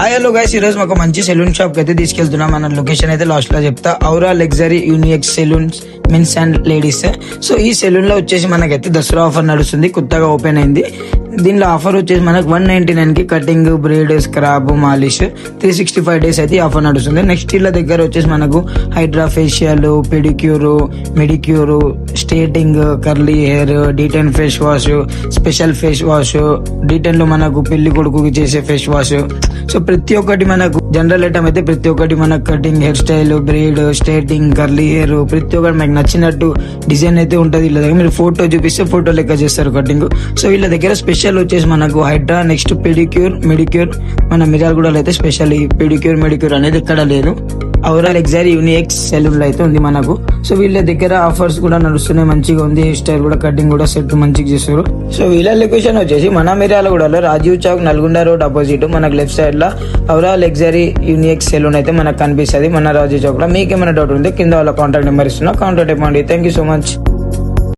Hello guys, ఈ రోజు మాకు మంచి సెలూన్ షాప్ కి అయితే తీసుకెళ్తున్నాం. మన లొకేషన్ అయితే లాస్ట్ లో చెప్తా. Aura luxury unisex salons men's and ladies. So ఈ సెలూన్ లో వచ్చేసి మనకైతే దసరా ఆఫర్ నడుస్తుంది, కొత్తగా ఓపెన్ అయింది. దీనిలో ఆఫర్ వచ్చేసి మనకు 199 కి కటింగ్, బ్రేడ్, స్క్రాబ్, మాలిష్ 365 డేస్ అయితే ఆఫర్ నడుస్తుంది. నెక్స్ట్ ఇళ్ళ దగ్గర వచ్చేసి మనకు hydra facial, pedicure, manicure, straightening, curly hair, detan face wash, special face wash, detan లో మనకు పెళ్లి కొడుకుకి చేసే ఫేస్ వాష్. సో ప్రతి ఒక్కటి మనకు జనరల్ ఐటమ్ అయితే ప్రతి ఒక్కటి మనకు cutting, hair style, beard, straightening, curly hair ప్రతి ఒక్కటి మనకు నచ్చినట్టు డిజైన్ అయితే ఉంటుంది. వీళ్ళ దగ్గర మీరు ఫోటో చూపిస్తే ఫోటో లెక్క చేస్తారు కటింగ్. సో వీళ్ళ దగ్గర స్పెషల్ వచ్చేసి మనకు హైడ్రా, నెక్స్ట్ పెడిక్యూర్, మెడిక్యూర్, మన మిర్యాలగూడ అయితే స్పెషల్ ఈ పెడిక్యూర్, మెడిక్యూర్ అనేది ఎక్కడ లేదు. ఔరా లగ్జరీ యూనిఎక్స్ సెలూన్ లో అయితే ఉంది మనకు. సో వీళ్ళ దగ్గర ఆఫర్స్ కూడా నడుస్తున్నాయి, మంచిగా ఉంది. హెయిర్ స్టైల్ కూడా, కటింగ్ కూడా సెట్ మంచిగా చేస్తారు. సో వీళ్ళ లొకేషన్ వచ్చేసి మన మిర్యాలగూడలో రాజీవ్ చౌక్, నల్గొండ రోడ్ ఆపోజిట్ మనకు లెఫ్ట్ సైడ్ లో ఔరా లగ్జరీ యూనిఎక్స్ సెలూన్ అయితే మనకు కనిపిస్తుంది మన రాజీవ్ చౌక్ లో. మీకు ఏమైనా డౌట్ ఉంటే కింద వాళ్ళ కాంటాక్ట్ నెంబర్ ఇస్తున్నా, కాంటాక్ట్ ఇవ్వండి. Thank you so much.